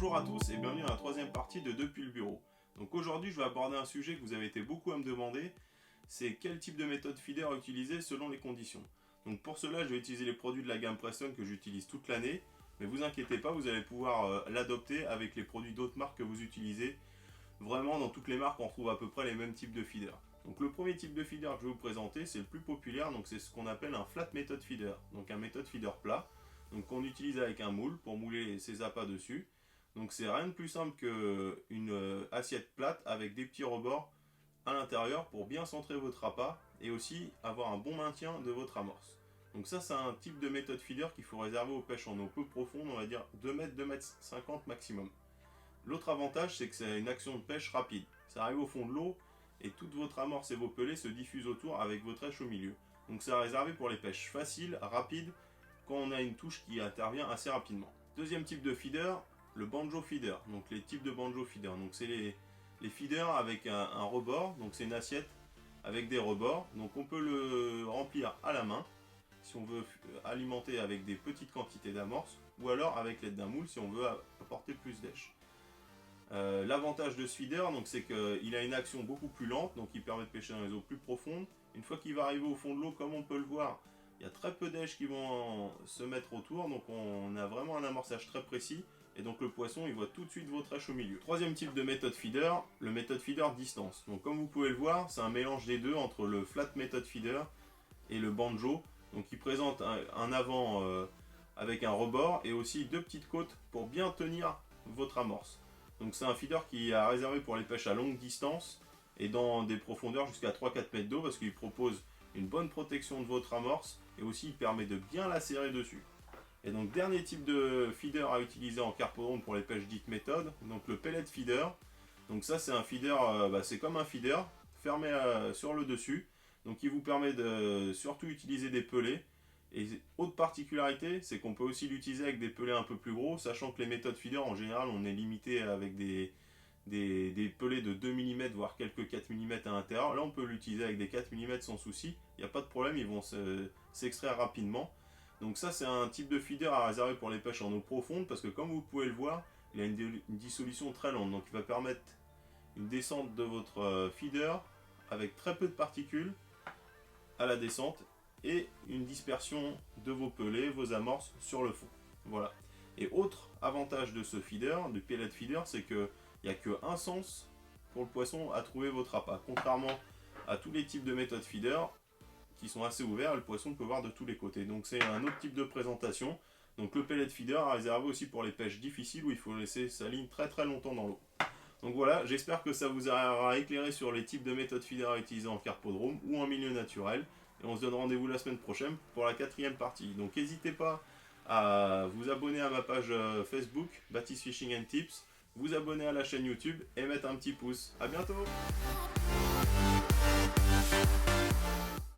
Bonjour à tous et bienvenue dans la troisième partie de Depuis le bureau. Donc aujourd'hui je vais aborder un sujet que vous avez été beaucoup à me demander, c'est quel type de méthode feeder utiliser selon les conditions. Donc pour cela je vais utiliser les produits de la gamme Preston que j'utilise toute l'année, mais vous inquiétez pas, vous allez pouvoir l'adopter avec les produits d'autres marques que vous utilisez. Vraiment dans toutes les marques on retrouve à peu près les mêmes types de feeder. Donc le premier type de feeder que je vais vous présenter c'est le plus populaire, donc c'est ce qu'on appelle un flat method feeder, donc un méthode feeder plat. Donc qu'on utilise avec un moule pour mouler ses appâts dessus. Donc c'est rien de plus simple qu'une assiette plate avec des petits rebords à l'intérieur pour bien centrer votre appât et aussi avoir un bon maintien de votre amorce. Donc ça c'est un type de méthode feeder qu'il faut réserver aux pêches en eau peu profonde, on va dire 2 mètres, 2 mètres 50 maximum. L'autre avantage c'est que c'est une action de pêche rapide. Ça arrive au fond de l'eau et toute votre amorce et vos pelets se diffusent autour avec votre rêche au milieu. Donc c'est réservé pour les pêches faciles, rapides, quand on a une touche qui intervient assez rapidement. Deuxième type de feeder, le banjo feeder. Donc les types de banjo feeder. Donc c'est les feeders avec un rebord. Donc c'est une assiette avec des rebords. Donc on peut le remplir à la main si on veut alimenter avec des petites quantités d'amorce ou alors avec l'aide d'un moule si on veut apporter plus d'èche. L'avantage de ce feeder, c'est qu'il a une action beaucoup plus lente, donc il permet de pêcher dans les eaux plus profondes. Une fois qu'il va arriver au fond de l'eau, comme on peut le voir, il y a très peu d'èches qui vont se mettre autour, donc on a vraiment un amorçage très précis, et donc le poisson il voit tout de suite votre rêche au milieu. Troisième type de méthode feeder, le méthode feeder distance. Donc comme vous pouvez le voir, c'est un mélange des deux entre le flat method feeder et le banjo. Donc il présente un avant avec un rebord et aussi deux petites côtes pour bien tenir votre amorce. Donc c'est un feeder qui est réservé pour les pêches à longue distance et dans des profondeurs jusqu'à 3-4 mètres d'eau parce qu'il propose une bonne protection de votre amorce et aussi il permet de bien la serrer dessus. Et donc dernier type de feeder à utiliser en carpodrome pour les pêches dites méthode, donc le pellet feeder. Donc ça c'est un feeder, c'est comme un feeder fermé sur le dessus, donc il vous permet de surtout utiliser des pellets. Et autre particularité, c'est qu'on peut aussi l'utiliser avec des pellets un peu plus gros, sachant que les méthodes feeder en général on est limité avec des pellets de 2 mm voire quelques 4 mm à l'intérieur. Là on peut l'utiliser avec des 4 mm sans souci, il n'y a pas de problème, ils vont s'extraire rapidement. Donc ça c'est un type de feeder à réserver pour les pêches en eau profonde parce que comme vous pouvez le voir, il a une dissolution très lente, donc il va permettre une descente de votre feeder avec très peu de particules à la descente et une dispersion de vos pellets, vos amorces sur le fond. Voilà. Et autre avantage de ce feeder, du pellet feeder, c'est qu'il n'y a qu'un sens pour le poisson à trouver votre appât. Contrairement à tous les types de méthodes feeder qui sont assez ouverts, le poisson peut voir de tous les côtés. Donc c'est un autre type de présentation. Donc le pellet feeder est réservé aussi pour les pêches difficiles où il faut laisser sa ligne très très longtemps dans l'eau. Donc voilà, j'espère que ça vous aura éclairé sur les types de méthodes feeder à utiliser en carpodrome ou en milieu naturel. Et on se donne rendez-vous la semaine prochaine pour la 4e partie. Donc n'hésitez pas à vous abonner à ma page Facebook, Baptiste Fishing and Tips, vous abonner à la chaîne YouTube et mettre un petit pouce. A bientôt!